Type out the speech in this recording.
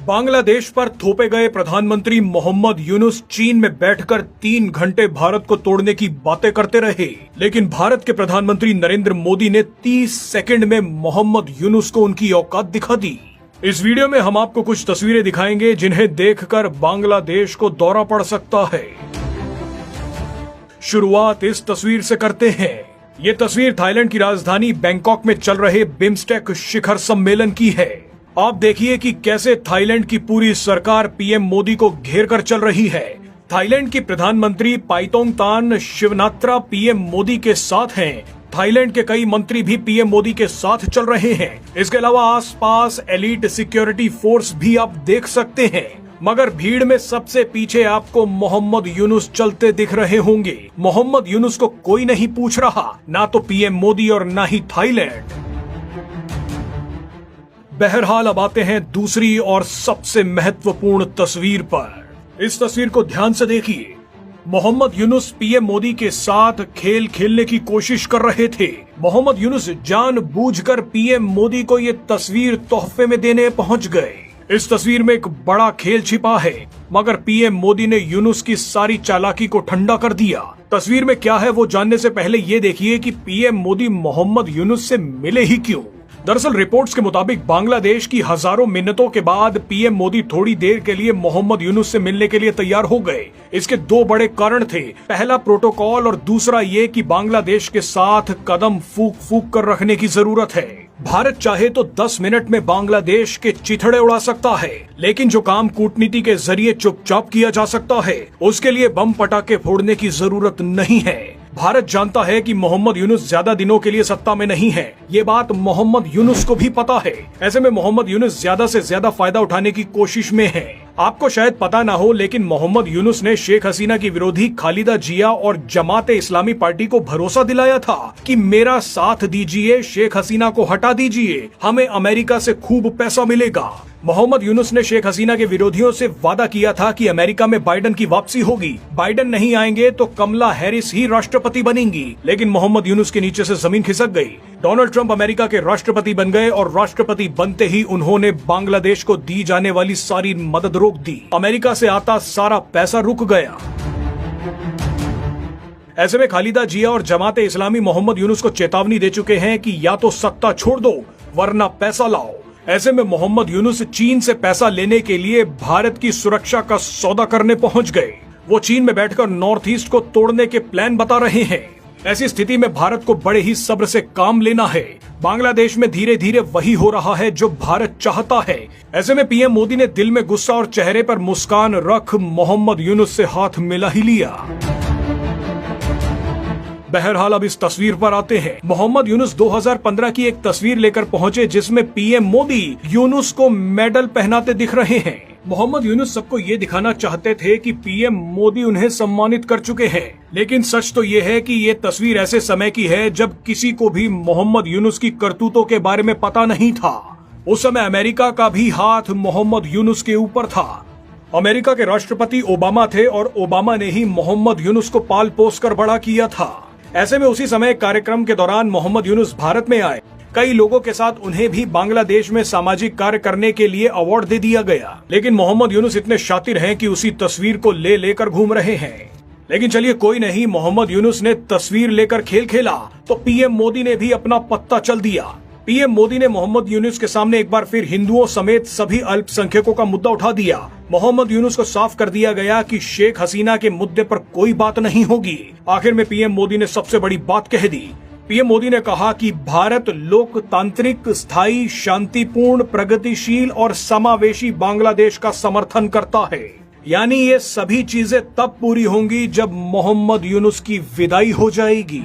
बांग्लादेश पर थोपे गए प्रधानमंत्री मोहम्मद यूनुस चीन में बैठकर 3 घंटे भारत को तोड़ने की बातें करते रहे, लेकिन भारत के प्रधानमंत्री नरेंद्र मोदी ने 30 सेकंड में मोहम्मद यूनुस को उनकी औकात दिखा दी। इस वीडियो में हम आपको कुछ तस्वीरें दिखाएंगे जिन्हें देखकर बांग्लादेश को दौरा पड़ सकता है। शुरुआत इस तस्वीर से करते हैं। ये तस्वीर थाईलैंड की राजधानी बैंकॉक में चल रहे बिम्स्टेक शिखर सम्मेलन की है। आप देखिए कि कैसे थाईलैंड की पूरी सरकार पीएम मोदी को घेर कर चल रही है। थाईलैंड की प्रधानमंत्री पाइतोंगतान शिवनात्रा पीएम मोदी के साथ हैं। थाईलैंड के कई मंत्री भी पीएम मोदी के साथ चल रहे हैं। इसके अलावा आसपास एलीट सिक्योरिटी फोर्स भी आप देख सकते हैं, मगर भीड़ में सबसे पीछे आपको मोहम्मद यूनुस चलते दिख रहे होंगे। मोहम्मद यूनुस को कोई नहीं पूछ रहा, ना तो पीएम मोदी और ना ही थाईलैंड। बहरहाल अब आते हैं दूसरी और सबसे महत्वपूर्ण तस्वीर पर। इस तस्वीर को ध्यान से देखिए। मोहम्मद यूनुस पीएम मोदी के साथ खेल खेलने की कोशिश कर रहे थे। मोहम्मद यूनुस जानबूझकर पीएम मोदी को ये तस्वीर तोहफे में देने पहुंच गए। इस तस्वीर में एक बड़ा खेल छिपा है, मगर पीएम मोदी ने यूनुस की सारी चालाकी को ठंडा कर दिया। तस्वीर में क्या है वो जानने से पहले ये देखिए कि पीएम मोदी मोहम्मद यूनुस से मिले ही क्यों। दरअसल रिपोर्ट्स के मुताबिक बांग्लादेश की हजारों मिन्नतों के बाद पीएम मोदी थोड़ी देर के लिए मोहम्मद यूनुस से मिलने के लिए तैयार हो गए। इसके 2 बड़े कारण थे। पहला प्रोटोकॉल और दूसरा ये कि बांग्लादेश के साथ कदम फूंक फूंक कर रखने की जरूरत है। भारत चाहे तो 10 मिनट में बांग्लादेश के चिथड़े उड़ा सकता है, लेकिन जो काम कूटनीति के जरिए चुपचाप किया जा सकता है, उसके लिए बम पटाखे फोड़ने की जरूरत नहीं है। भारत जानता है कि मोहम्मद यूनुस ज्यादा दिनों के लिए सत्ता में नहीं है। ये बात मोहम्मद यूनुस को भी पता है। ऐसे में मोहम्मद यूनुस ज्यादा से ज्यादा फायदा उठाने की कोशिश में है। आपको शायद पता ना हो, लेकिन मोहम्मद यूनुस ने शेख हसीना की विरोधी खालिदा जिया और जमात इस्लामी पार्टी को भरोसा दिलाया था कि मेरा साथ दीजिए, शेख हसीना को हटा दीजिए, हमें अमेरिका से खूब पैसा मिलेगा। मोहम्मद यूनुस ने शेख हसीना के विरोधियों से वादा किया था कि अमेरिका में बाइडन की वापसी होगी। बाइडन नहीं आएंगे तो कमला हैरिस ही राष्ट्रपति बनेंगी, लेकिन मोहम्मद यूनुस के नीचे से जमीन खिसक गई। डोनाल्ड ट्रंप अमेरिका के राष्ट्रपति बन गए और राष्ट्रपति बनते ही उन्होंने बांग्लादेश को दी जाने वाली सारी मदद रोक दी। अमेरिका से आता सारा पैसा रुक गया। ऐसे में खालिदा जिया और जमात इस्लामी मोहम्मद यूनुस को चेतावनी दे चुके हैं कि या तो सत्ता छोड़ दो वरना पैसा लाओ। ऐसे में मोहम्मद यूनुस चीन से पैसा लेने के लिए भारत की सुरक्षा का सौदा करने पहुंच गए। वो चीन में बैठकर नॉर्थ ईस्ट को तोड़ने के प्लान बता रहे हैं। ऐसी स्थिति में भारत को बड़े ही सब्र से काम लेना है। बांग्लादेश में धीरे धीरे वही हो रहा है जो भारत चाहता है। ऐसे में पीएम मोदी ने दिल में गुस्सा और चेहरे पर मुस्कान रख मोहम्मद यूनुस से हाथ मिला ही लिया। बहरहाल अब इस तस्वीर पर आते हैं। मोहम्मद यूनुस 2015 की एक तस्वीर लेकर पहुंचे जिसमें पीएम मोदी यूनुस को मेडल पहनाते दिख रहे हैं। मोहम्मद यूनुस सबको ये दिखाना चाहते थे कि पीएम मोदी उन्हें सम्मानित कर चुके हैं, लेकिन सच तो ये है कि ये तस्वीर ऐसे समय की है जब किसी को भी मोहम्मद यूनुस की करतूतों के बारे में पता नहीं था। उस समय अमेरिका का भी हाथ मोहम्मद यूनुस के ऊपर था। अमेरिका के राष्ट्रपति ओबामा थे और ओबामा ने ही मोहम्मद यूनुस को पाल पोस कर बड़ा किया था। ऐसे में उसी समय कार्यक्रम के दौरान मोहम्मद यूनुस भारत में आए। कई लोगों के साथ उन्हें भी बांग्लादेश में सामाजिक कार्य करने के लिए अवार्ड दे दिया गया, लेकिन मोहम्मद यूनुस इतने शातिर हैं कि उसी तस्वीर को ले लेकर घूम रहे हैं। लेकिन चलिए कोई नहीं, मोहम्मद यूनुस ने तस्वीर लेकर खेल खेला तो पीएम मोदी ने भी अपना पत्ता चल दिया। पीएम मोदी ने मोहम्मद यूनुस के सामने एक बार फिर हिंदुओं समेत सभी अल्पसंख्यकों का मुद्दा उठा दिया। मोहम्मद यूनुस को साफ कर दिया गया कि शेख हसीना के मुद्दे पर कोई बात नहीं होगी। आखिर में पीएम मोदी ने सबसे बड़ी बात कह दी। पीएम मोदी ने कहा कि भारत लोकतांत्रिक, स्थायी, शांतिपूर्ण, प्रगतिशील और समावेशी बांग्लादेश का समर्थन करता है। यानी ये सभी चीजें तब पूरी होंगी जब मोहम्मद यूनुस की विदाई हो जाएगी।